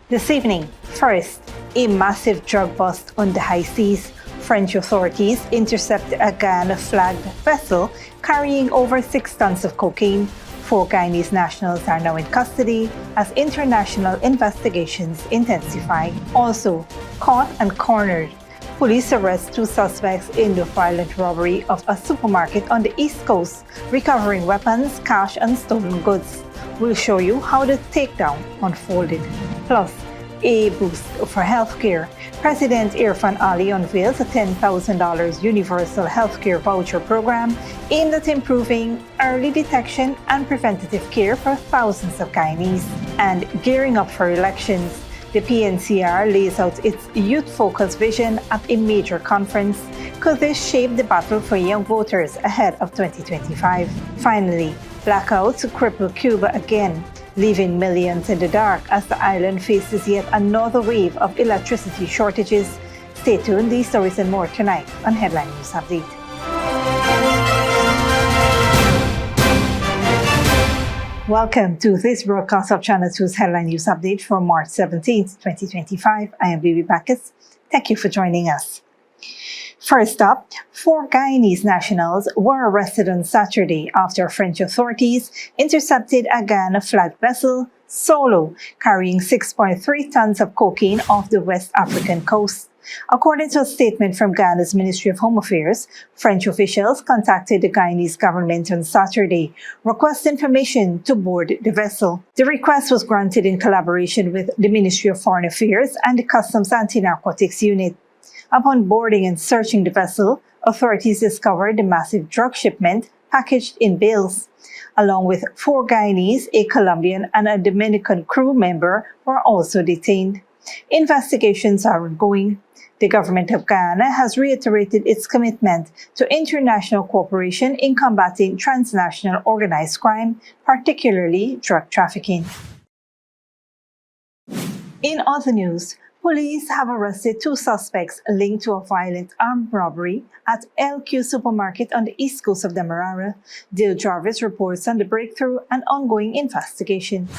This evening, first, a massive drug bust on the high seas. French authorities intercept a Guyana-flagged vessel carrying over 6 tons of cocaine. 4 Guyanese nationals are now in custody as international investigations intensify. Also, caught and cornered. Police arrest 2 suspects in the violent robbery of a supermarket on the East Coast, recovering weapons, cash, and stolen goods. We'll show you how the takedown unfolded. Plus, a boost for healthcare. President Irfaan Ali unveils a $10,000 universal healthcare voucher program aimed at improving early detection and preventative care for thousands of Guyanese. And gearing up for elections, the PNCR lays out its youth-focused vision at a major conference. Could this shape the battle for young voters ahead of 2025? Finally, blackouts cripple Cuba again, leaving millions in the dark as the island faces yet another wave of electricity shortages. Stay tuned, these stories and more tonight on Headline News Update. Welcome to this broadcast of Channel 2's Headline News Update for March 17th, 2025. I am Bibi Bacchus. Thank you for joining us. First up, 4 Guyanese nationals were arrested on Saturday after French authorities intercepted a Guyana-flagged vessel, Solo, carrying 6.3 tons of cocaine off the West African coast. According to a statement from Ghana's Ministry of Home Affairs, French officials contacted the Guyanese government on Saturday, requesting permission to board the vessel. The request was granted in collaboration with the Ministry of Foreign Affairs and the Customs Anti-Narcotics Unit. Upon boarding and searching the vessel, authorities discovered a massive drug shipment packaged in bales. Along with 4 Guyanese, a Colombian, and a Dominican crew member were also detained. Investigations are ongoing. The government of Guyana has reiterated its commitment to international cooperation in combating transnational organized crime, particularly drug trafficking. In other news, police have arrested 2 suspects linked to a violent armed robbery at LQ supermarket on the east coast of Demerara. Dale Jarvis reports on the breakthrough and ongoing investigation.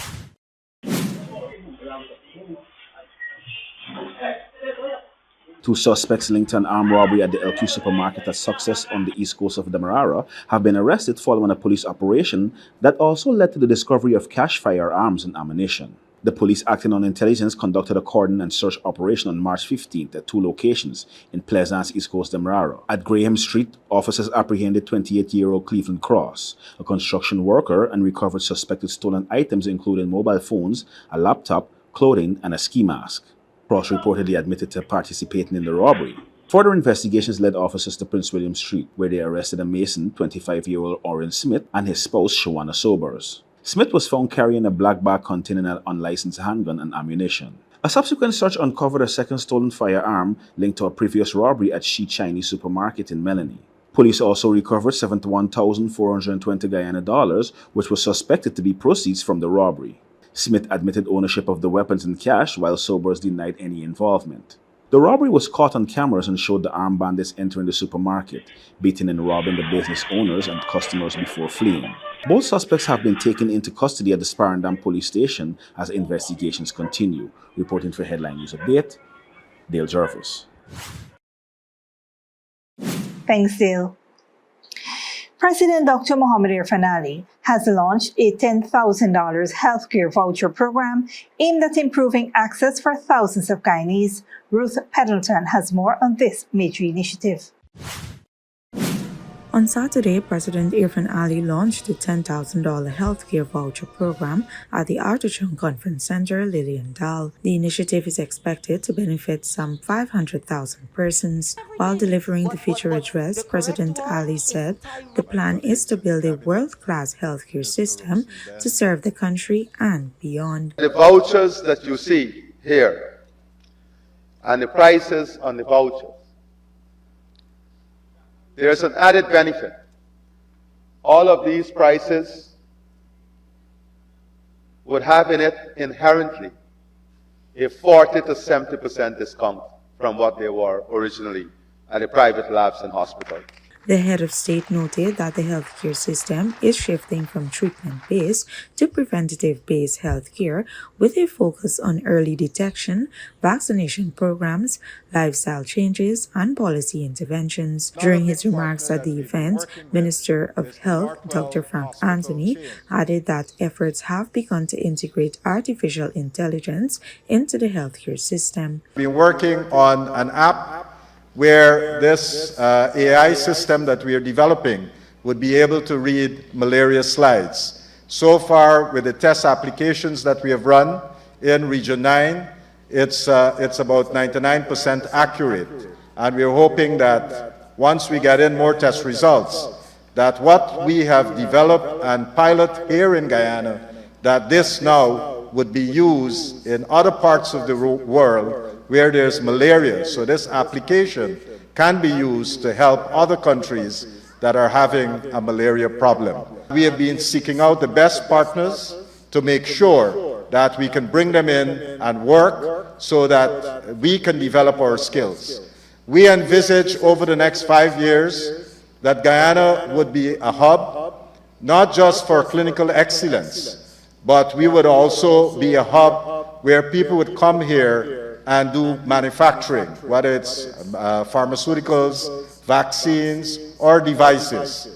Two suspects linked to an armed robbery at the LQ supermarket at Success on the east coast of Demerara have been arrested following a police operation that also led to the discovery of cache firearms and ammunition. The police, acting on intelligence, conducted a cordon and search operation on March 15th at 2 locations in Pleasance, East Coast, Demerara. At Graham Street, officers apprehended 28-year-old Cleveland Cross, a construction worker, and recovered suspected stolen items including mobile phones, a laptop, clothing, and a ski mask. Cross reportedly admitted to participating in the robbery. Further investigations led officers to Prince William Street, where they arrested a mason, 25-year-old Orrin Smith, and his spouse, Shawana Sobers. Smith was found carrying a black bag containing an unlicensed handgun and ammunition. A subsequent search uncovered a second stolen firearm linked to a previous robbery at She Chinese supermarket in Melanie. Police also recovered $71,420 Guyana dollars, which was suspected to be proceeds from the robbery. Smith admitted ownership of the weapons and cash, while Sobers denied any involvement. The robbery was caught on cameras and showed the armed bandits entering the supermarket, beating and robbing the business owners and customers before fleeing. Both suspects have been taken into custody at the Sparendam police station as investigations continue. Reporting for Headline News Update, Dale Jarvis. Thanks, Dale. President Dr. Mohamed Irfaan Ali has launched a $10,000 healthcare voucher program aimed at improving access for thousands of Guyanese. Ruth Pendleton has more on this major initiative. On Saturday, President Irfaan Ali launched the $10,000 healthcare voucher program at the Artichoke Conference Center, Liliendal. The initiative is expected to benefit some 500,000 persons. While delivering the feature address, President Ali said the plan is to build a world-class healthcare system to serve the country and beyond. The vouchers that you see here and the prices on the vouchers, there's an added benefit. All of these prices would have in it inherently a 40 to 70% discount from what they were originally at the private labs and hospitals. The head of state noted that the healthcare system is shifting from treatment-based to preventative-based healthcare with a focus on early detection, vaccination programs, lifestyle changes, and policy interventions. During his remarks at the event, Minister of Health Dr. Frank Anthony added that efforts have begun to integrate artificial intelligence into the healthcare system. We've been working on an app where this AI system that we are developing would be able to read malaria slides. So far, with the test applications that we have run in Region 9, it's about 99% accurate. And we're hoping that once we get in more test results, that what we have developed and pilot here in Guyana, that this now would be used in other parts of the world where there's malaria. So this application can be used to help other countries that are having a malaria problem. We have been seeking out the best partners to make sure that we can bring them in and work so that we can develop our skills. We envisage over the next 5 years that Guyana would be a hub, not just for clinical excellence, but we would also be a hub where people would come here and do manufacturing, whether it's pharmaceuticals, vaccines, or devices.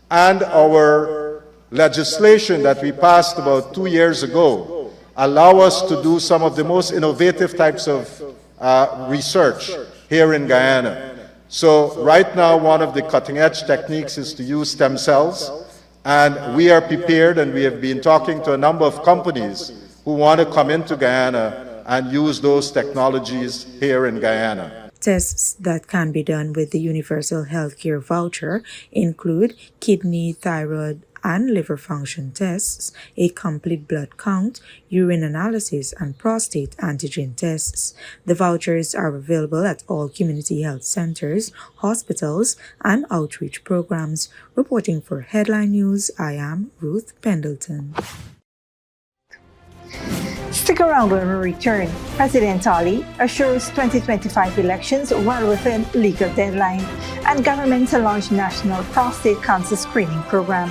And our legislation that we passed about 2 years ago allow us to do some of the most innovative types of research here in Guyana. So right now, one of the cutting-edge techniques is to use stem cells, and we are prepared, and we have been talking to a number of companies who want to come into Guyana and use those technologies here in Guyana. Tests that can be done with the Universal Healthcare Voucher include kidney, thyroid, and liver function tests, a complete blood count, urine analysis, and prostate antigen tests. The vouchers are available at all community health centers, hospitals, and outreach programs. Reporting for Headline News, I am Ruth Pendleton. Stick around when we return. President Ali assures 2025 elections well within legal deadline, and government to launch national prostate cancer screening program.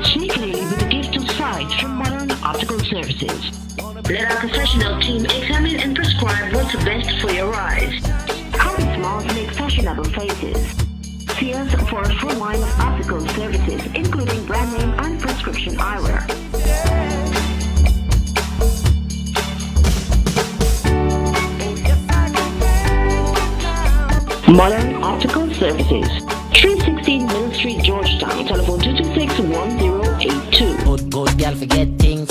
See clearly with a gift of sight from Modern Optical Services. Let our professional team examine and prescribe what's best for your eyes. Common smiles make fashionable faces. See us for a full line of optical services, including brand name and prescription eyewear. Modern Optical Services, 316 Mill Street, Georgetown. Telephone 226-1082. Good girl forget things.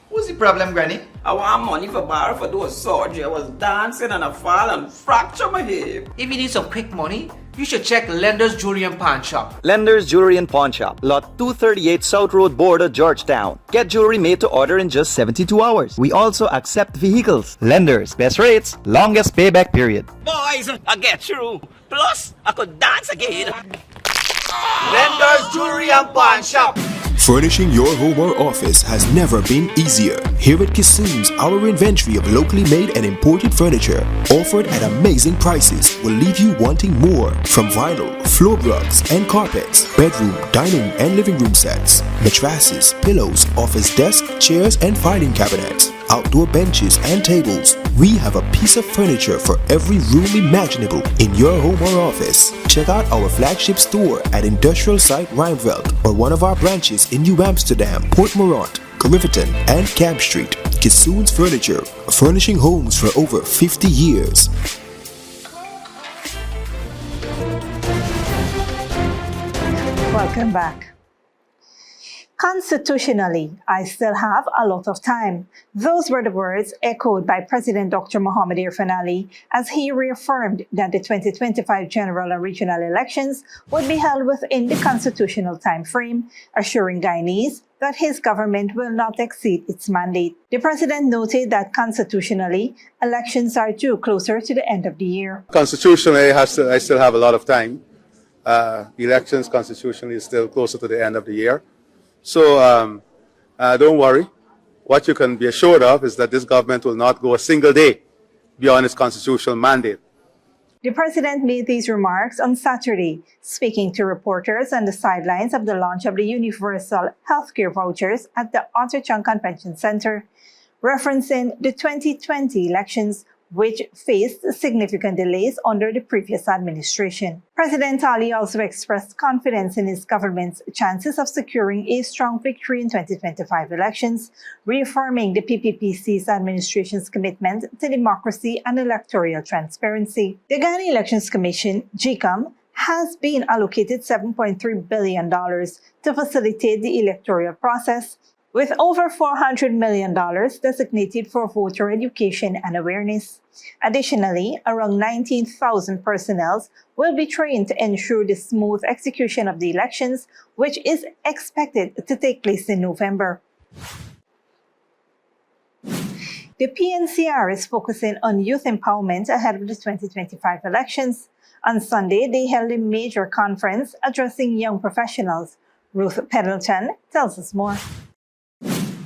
What's the problem, Granny? I want money for borrow for those surgery. I was dancing and I fall and fracture my hip. If you need some quick money, you should check Lender's Jewelry and Pawn Shop. Lender's Jewelry and Pawn Shop, Lot 238 South Road Border, Georgetown. Get jewelry made to order in just 72 hours. We also accept vehicles. Lender's, best rates, longest payback period. Boys, I get through. Plus, I could dance again. Lender's Jewelry and Pawn Shop. Furnishing your home or office has never been easier. Here at Kissoon's, our inventory of locally made and imported furniture, offered at amazing prices, will leave you wanting more. From vinyl, floor rugs and carpets, bedroom, dining and living room sets, mattresses, pillows, office desk, chairs and filing cabinets, outdoor benches and tables. We have a piece of furniture for every room imaginable in your home or office. Check out our flagship store at Industrial Site Rijnveld or one of our branches in New Amsterdam, Port Morant, Riverton and Camp Street. Kissoon's Furniture, furnishing homes for over 50 years. Welcome back. Constitutionally, I still have a lot of time. Those were the words echoed by President Dr. Mohamed Irfaan Ali as he reaffirmed that the 2025 general and regional elections would be held within the constitutional time frame, assuring Guyanese that his government will not exceed its mandate. The president noted that constitutionally, elections are due closer to the end of the year. Constitutionally, I still have a lot of time. Elections constitutionally is still closer to the end of the year. So don't worry. What you can be assured of is that this government will not go a single day beyond its constitutional mandate. The president made these remarks on Saturday, speaking to reporters on the sidelines of the launch of the universal healthcare vouchers at the Otter Chung Convention Center, referencing the 2020 elections, which faced significant delays under the previous administration. President Ali also expressed confidence in his government's chances of securing a strong victory in 2025 elections, reaffirming the PPPC's administration's commitment to democracy and electoral transparency. The Ghana Elections Commission, GECOM, has been allocated $7.3 billion to facilitate the electoral process, with over $400 million designated for voter education and awareness. Additionally, around 19,000 personnel will be trained to ensure the smooth execution of the elections, which is expected to take place in November. The PNCR is focusing on youth empowerment ahead of the 2025 elections. On Sunday, they held a major conference addressing young professionals. Ruth Pendleton tells us more.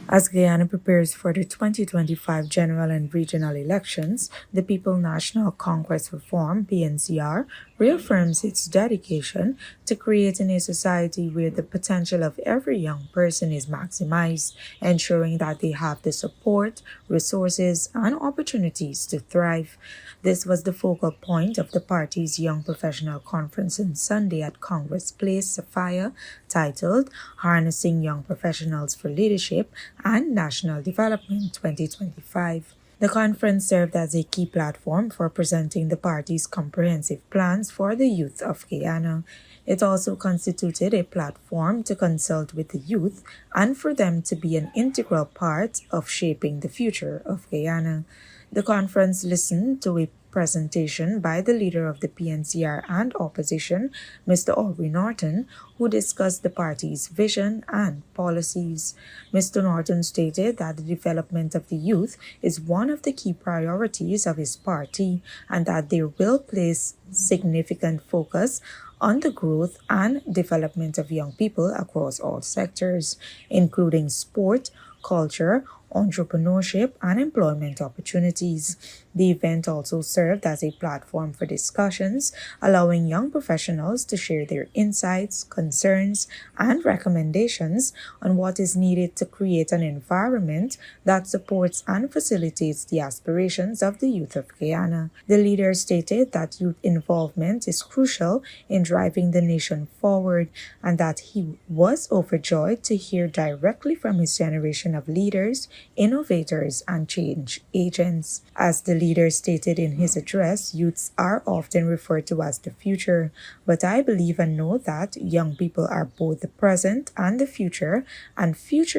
As Guyana prepares for the 2025 general and regional elections, the People National Congress Reform, PNCR, reaffirms its dedication to creating a society where the potential of every young person is maximized, ensuring that they have the support, resources, and opportunities to thrive. This was the focal point of the party's Young Professional Conference on Sunday at Congress Place, Sophia, titled Harnessing Young Professionals for Leadership and National Development 2025. The conference served as a key platform for presenting the party's comprehensive plans for the youth of Guyana. It also constituted a platform to consult with the youth and for them to be an integral part of shaping the future of Guyana. The conference listened to a presentation by the leader of the PNCR and opposition, Mr. Aubrey Norton, who discussed the party's vision and policies. Mr. Norton stated that the development of the youth is one of the key priorities of his party and that they will place significant focus on the growth and development of young people across all sectors, including sport, culture, entrepreneurship, and employment opportunities. The event also served as a platform for discussions, allowing young professionals to share their insights, concerns, and recommendations on what is needed to create an environment that supports and facilitates the aspirations of the youth of Guyana. The leader stated that youth involvement is crucial in driving the nation forward and that he was overjoyed to hear directly from his generation of leaders, innovators, and change agents. As the leader stated in his address, youths are often referred to as the future, but I believe and know that young people are both the present and the future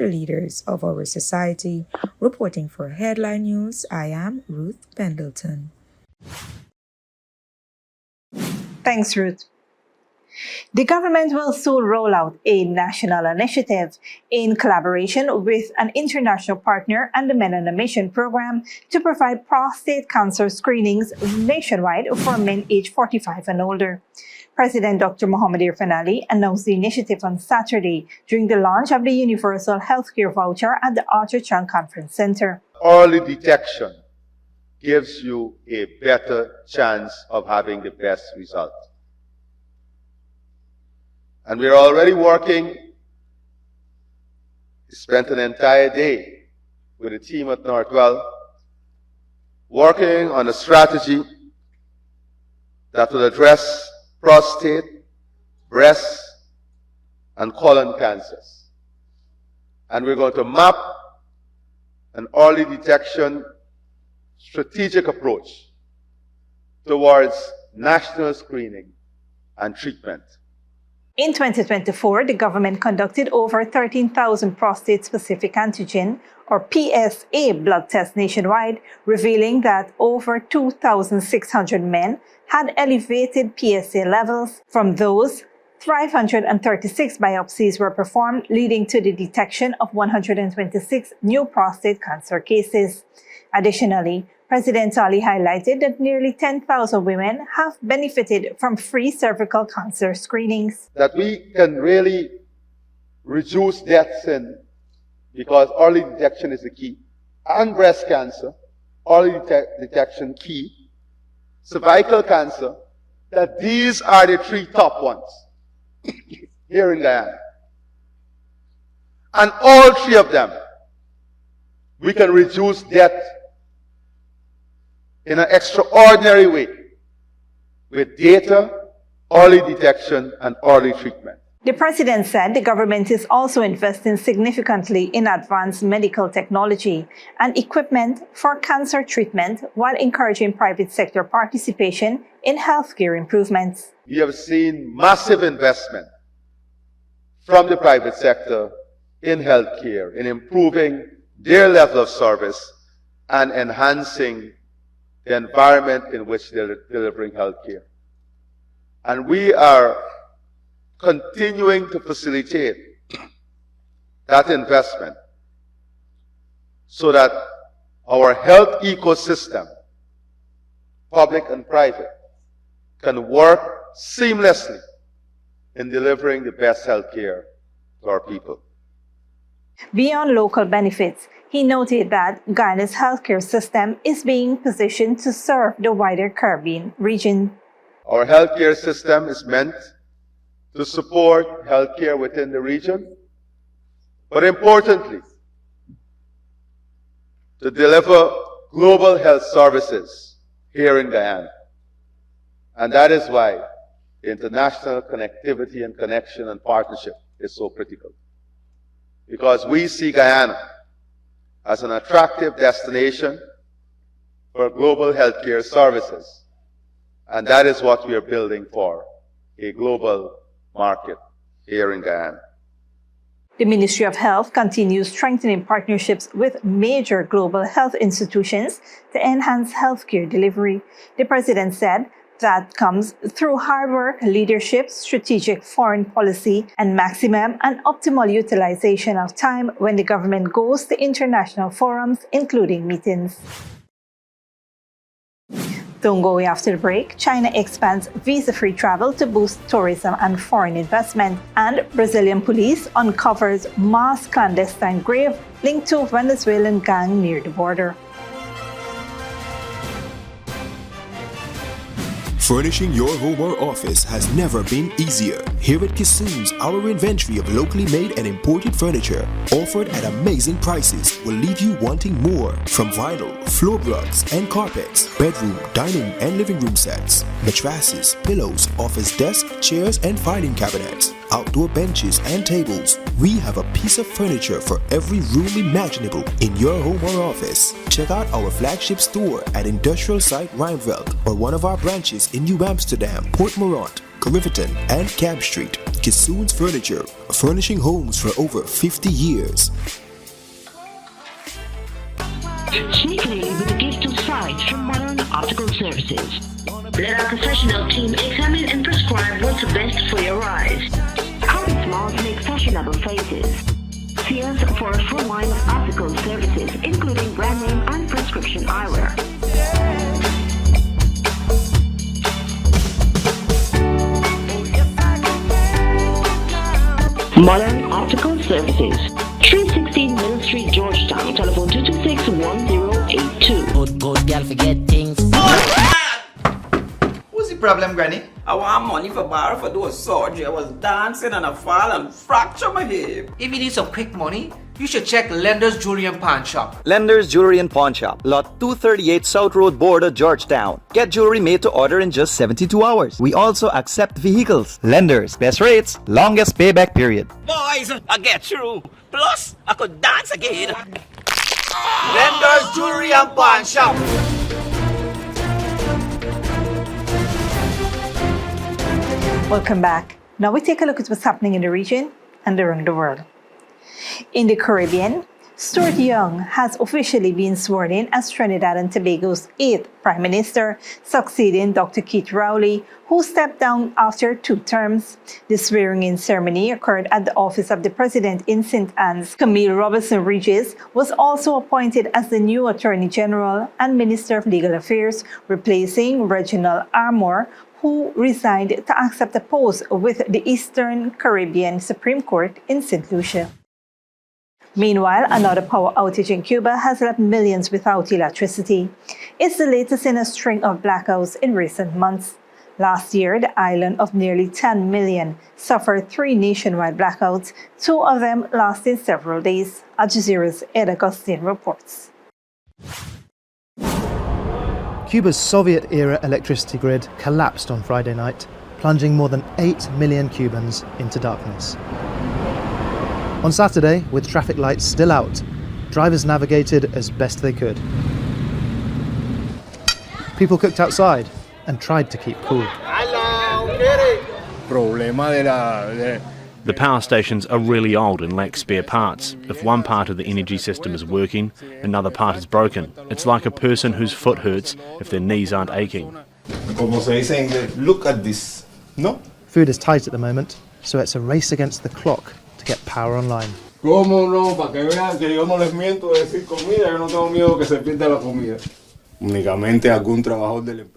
leaders of our society. Reporting for Headline News, I am Ruth Pendleton. Thanks, Ruth. The government will soon roll out a national initiative in collaboration with an international partner and the Men on a Mission program to provide prostate cancer screenings nationwide for men aged 45 and older. President Dr. Mohamed Irfaan Ali announced the initiative on Saturday during the launch of the Universal Healthcare Voucher at the Otter Chung Conference Center. Early detection gives you a better chance of having the best result. And we're already working. Spent an entire day with a team at Northwell working on a strategy that will address prostate, breast, and colon cancers. And we're going to map an early detection strategic approach towards national screening and treatment. In 2024, the government conducted over 13,000 prostate-specific antigen, or PSA, blood tests nationwide, revealing that over 2,600 men had elevated PSA levels. From those, 536 biopsies were performed, leading to the detection of 126 new prostate cancer cases. Additionally, President Ali highlighted that nearly 10,000 women have benefited from free cervical cancer screenings. That we can really reduce deaths because early detection is the key. And breast cancer, early detection key. Cervical cancer, that these are the three top ones here in Guyana. And all three of them, we can reduce death in an extraordinary way with data, early detection, and early treatment. The president said the government is also investing significantly in advanced medical technology and equipment for cancer treatment while encouraging private sector participation in healthcare improvements. We have seen massive investment from the private sector in healthcare, in improving their level of service and enhancing the environment in which they're delivering healthcare. And we are continuing to facilitate that investment so that our health ecosystem, public and private, can work seamlessly in delivering the best healthcare to our people. Beyond local benefits, he noted that Guyana's healthcare system is being positioned to serve the wider Caribbean region. Our healthcare system is meant to support healthcare within the region, but importantly, to deliver global health services here in Guyana. And that is why international connectivity and connection and partnership is so critical. Because we see Guyana as an attractive destination for global healthcare services. And that is what we are building for, a global market here in Guyana. The Ministry of Health continues strengthening partnerships with major global health institutions to enhance healthcare delivery. The president said that comes through hard work, leadership, strategic foreign policy, and maximum and optimal utilization of time when the government goes to international forums, including meetings. Don't go away after the break. China expands visa-free travel to boost tourism and foreign investment. And Brazilian police uncovers mass clandestine grave linked to Venezuelan gang near the border. Furnishing your home or office has never been easier. Here at Kissoon's, our inventory of locally made and imported furniture, offered at amazing prices, will leave you wanting more. From vinyl, floor rugs and carpets, bedroom, dining and living room sets, mattresses, pillows, office desk, chairs and filing cabinets, outdoor benches and tables. We have a piece of furniture for every room imaginable in your home or office. Check out our flagship store at Industrial Site Rijnveld or one of our branches in New Amsterdam, Port Morant, Riverton and Camp Street. Kissoon's Furniture, furnishing homes for over 50 years. Sneakily with a gift of sight from Modern Optical Services. Let our professional team examine and prescribe what's best for your eyes. Common smiles make fashionable faces. See us for a full line of optical services, including brand name and prescription eyewear. Modern Optical Services, 316 Middle Street, Georgetown. Telephone 226-1082. Good girl forget things. What's the problem, Granny? I want money for borrow for do a surgery. I was dancing and I fall and fracture my hip. If you need some quick money, you should check Lender's Jewelry and Pawn Shop. Lender's Jewelry and Pawn Shop, Lot 238 South Road Border, Georgetown. Get jewelry made to order in just 72 hours. We also accept vehicles. Lender's, best rates, longest payback period. Boys, I get through. Plus, I could dance again. Lender's Jewelry and Pawn Shop. Welcome back. Now we take a look at what's happening in the region and around the world. In the Caribbean, Stuart Young has officially been sworn in as Trinidad and Tobago's 8th Prime Minister, succeeding Dr. Keith Rowley, who stepped down after 2 terms. The swearing-in ceremony occurred at the office of the President in St. Anne's. Camille Robertson-Regis was also appointed as the new Attorney General and Minister of Legal Affairs, replacing Reginald Armour, who resigned to accept a post with the Eastern Caribbean Supreme Court in St. Lucia. Meanwhile, another power outage in Cuba has left millions without electricity. It's the latest in a string of blackouts in recent months. Last year, the island of nearly 10 million suffered 3 nationwide blackouts, 2 of them lasting several days. Al Jazeera's Ed Agustin reports. Cuba's Soviet-era electricity grid collapsed on Friday night, plunging more than 8 million Cubans into darkness. On Saturday, with traffic lights still out, drivers navigated as best they could. People cooked outside and tried to keep cool. The power stations are really old and lack spare parts. If one part of the energy system is working, another part is broken. It's like a person whose foot hurts if their knees aren't aching. Look at this. No? Food is tight at the moment, so it's a race against the clock to get power online.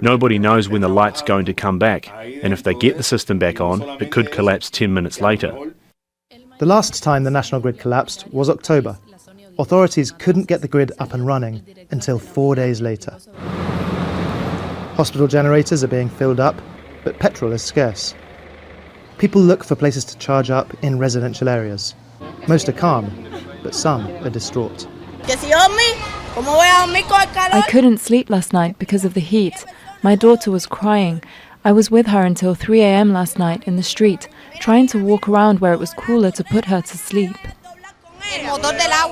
Nobody knows when the light's going to come back, and if they get the system back on, it could collapse 10 minutes later. The last time the national grid collapsed was October. Authorities couldn't get the grid up and running until 4 days later. Hospital generators are being filled up, but petrol is scarce. People look for places to charge up in residential areas. Most are calm, but some are distraught. I couldn't sleep last night because of the heat. My daughter was crying. I was with her until 3 a.m. last night in the street, trying to walk around where it was cooler to put her to sleep.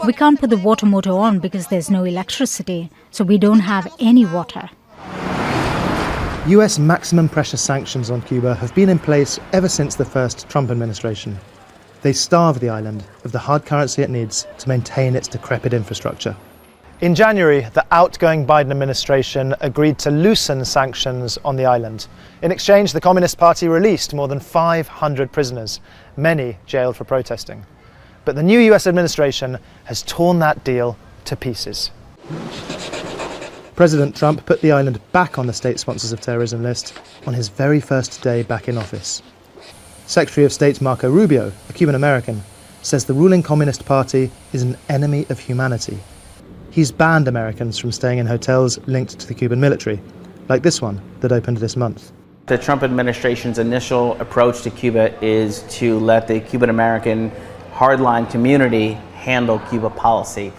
We can't put the water motor on because there's no electricity, so we don't have any water. US maximum pressure sanctions on Cuba have been in place ever since the first Trump administration. They starve the island of the hard currency it needs to maintain its decrepit infrastructure. In January, the outgoing Biden administration agreed to loosen sanctions on the island. In exchange, the Communist Party released more than 500 prisoners, many jailed for protesting. But the new US administration has torn that deal to pieces. President Trump put the island back on the state sponsors of terrorism list on his very first day back in office. Secretary of State Marco Rubio, a Cuban American, says the ruling Communist Party is an enemy of humanity. He's banned Americans from staying in hotels linked to the Cuban military, like this one that opened this month. The Trump administration's initial approach to Cuba is to let the Cuban American hardline community handle Cuba policy.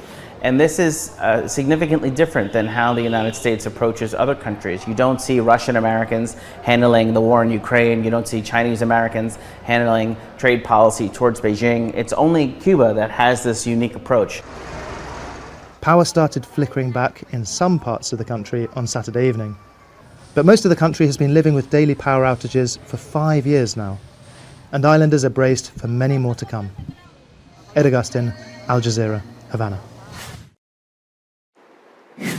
And this is significantly different than how the United States approaches other countries. You don't see Russian Americans handling the war in Ukraine. You don't see Chinese Americans handling trade policy towards Beijing. It's only Cuba that has this unique approach. Power started flickering back in some parts of the country on Saturday evening. But most of the country has been living with daily power outages for 5 years now. And islanders are braced for many more to come. Ed Agustin, Al Jazeera, Havana.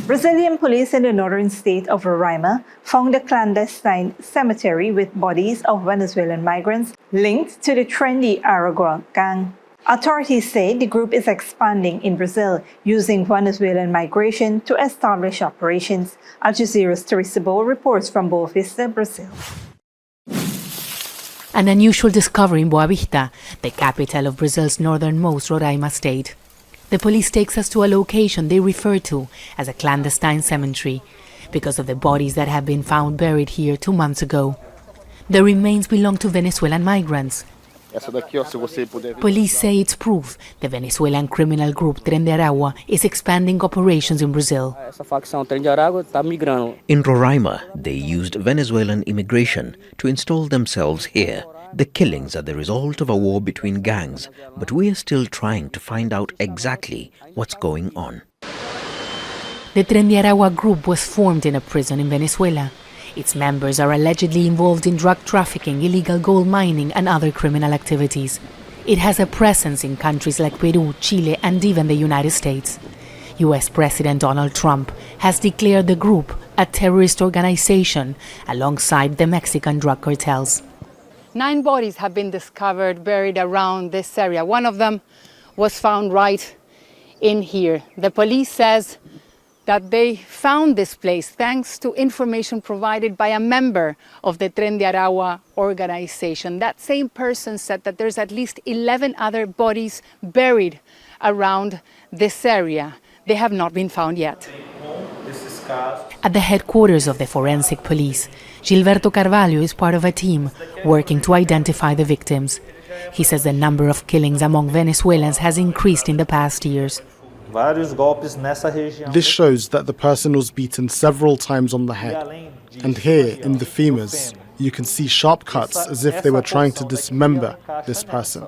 Brazilian police in the northern state of Roraima found a clandestine cemetery with bodies of Venezuelan migrants linked to the trendy Aragua gang. Authorities say the group is expanding in Brazil using Venezuelan migration to establish operations. Al Jazeera's Teresa Bo reports from Boa Vista, Brazil. An unusual discovery in Boa Vista, the capital of Brazil's northernmost Roraima state. The police takes us to a location they refer to as a clandestine cemetery because of the bodies that have been found buried here 2 months ago. The remains belong to Venezuelan migrants. Police say it's proof the Venezuelan criminal group Tren de Aragua is expanding operations in Brazil. In Roraima, they used Venezuelan immigration to install themselves here. The killings are the result of a war between gangs, but we are still trying to find out exactly what's going on. The Tren de Aragua group was formed in a prison in Venezuela. Its members are allegedly involved in drug trafficking, illegal gold mining, and other criminal activities. It has a presence in countries like Peru, Chile, and even the United States. US President Donald Trump has declared the group a terrorist organization alongside the Mexican drug cartels. 9 bodies have been discovered buried around this area. One of them was found right in here. The police says that they found this place thanks to information provided by a member of the Tren de Aragua organization. That same person said that there's at least 11 other bodies buried around this area. They have not been found yet. At the headquarters of the forensic police, Gilberto Carvalho is part of a team working to identify the victims. He says the number of killings among Venezuelans has increased in the past years. This shows that the person was beaten several times on the head. And here, in the femurs, you can see sharp cuts as if they were trying to dismember this person.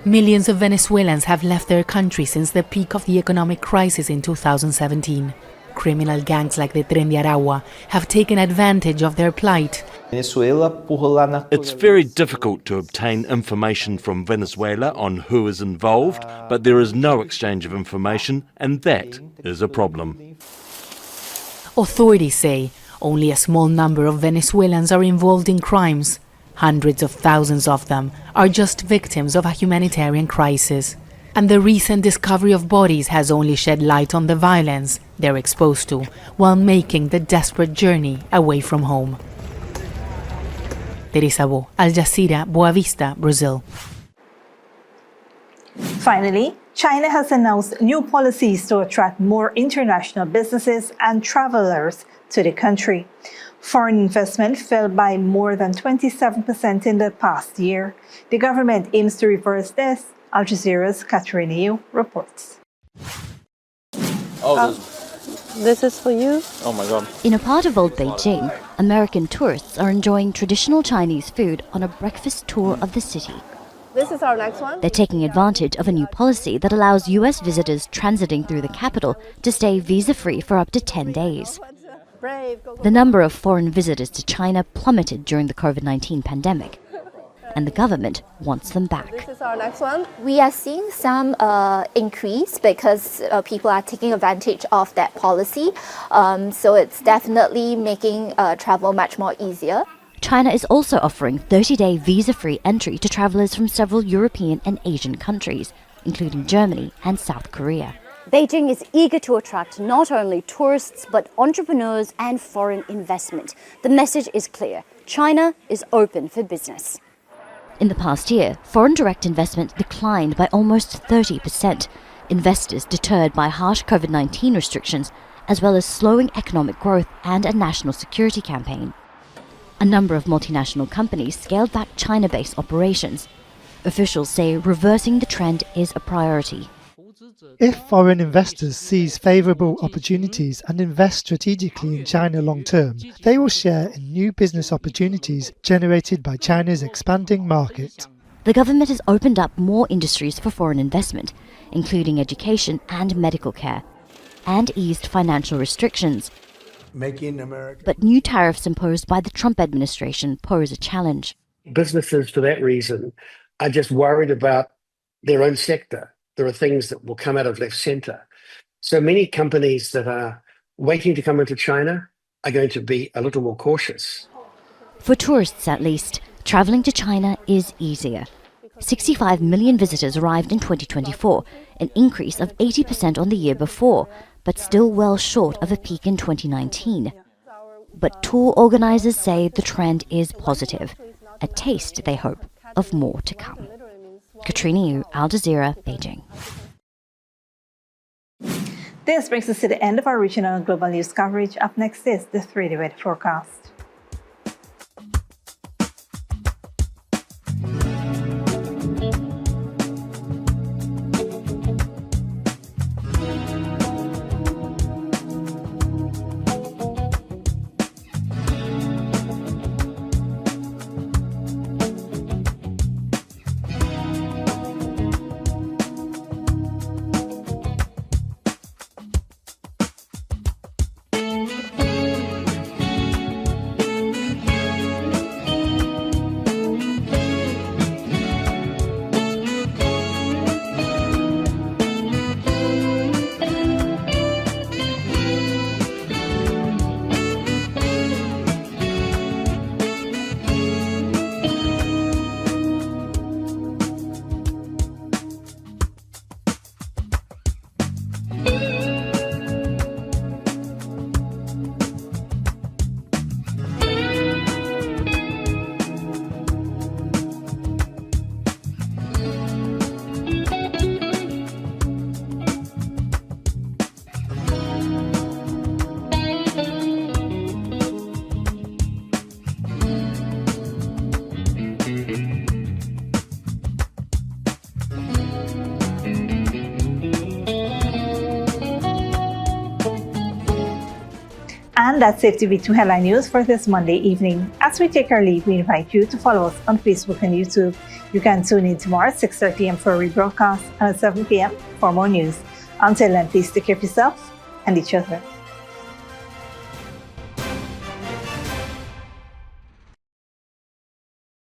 Millions of Venezuelans have left their country since the peak of the economic crisis in 2017. Criminal gangs like the Tren de Aragua have taken advantage of their plight. It's very difficult to obtain information from Venezuela on who is involved, but there is no exchange of information, and that is a problem. Authorities say only a small number of Venezuelans are involved in crimes. Hundreds of thousands of them are just victims of a humanitarian crisis. And the recent discovery of bodies has only shed light on the violence they're exposed to while making the desperate journey away from home. Teresa Bo, Al Jazeera, Boa Vista, Brazil. Finally, China has announced new policies to attract more international businesses and travelers to the country. Foreign investment fell by more than 27% in the past year. The government aims to reverse this. Al Jazeera's Katrina Yu reports. This is for you. Oh my God. In a part of old Beijing, American tourists are enjoying traditional Chinese food on a breakfast tour of the city. This is our next one. They're taking advantage of a new policy that allows US visitors transiting through the capital to stay visa-free for up to 10 days. The number of foreign visitors to China plummeted during the COVID-19 pandemic, and the government wants them back. This is our next one. We are seeing some increase because people are taking advantage of that policy. So it's definitely making travel much more easier. China is also offering 30-day visa-free entry to travelers from several European and Asian countries, including Germany and South Korea. Beijing is eager to attract not only tourists but entrepreneurs and foreign investment. The message is clear. China is open for business. In the past year, foreign direct investment declined by almost 30%. Investors deterred by harsh COVID-19 restrictions, as well as slowing economic growth and a national security campaign. A number of multinational companies scaled back China-based operations. Officials say reversing the trend is a priority. If foreign investors seize favourable opportunities and invest strategically in China long term, they will share in new business opportunities generated by China's expanding market. The government has opened up more industries for foreign investment, including education and medical care, and eased financial restrictions. But new tariffs imposed by the Trump administration pose a challenge. Businesses, for that reason, are just worried about their own sector. There are things that will come out of left centre. So many companies that are waiting to come into China are going to be a little more cautious. For tourists, at least, travelling to China is easier. 65 million visitors arrived in 2024, an increase of 80% on the year before, but still well short of a peak in 2019. But tour organisers say the trend is positive, a taste, they hope, of more to come. Katrina Yu, Al Jazeera, Beijing. This brings us to the end of our regional and global news coverage. Up next is the 3-day weather forecast. And that's it to be 2 Headline News for this Monday evening. As we take our leave, we invite you to follow us on Facebook and YouTube. You can tune in tomorrow at 6:30 a.m. for a rebroadcast and at 7 p.m. for more news. Until then, please take care of yourself and each other.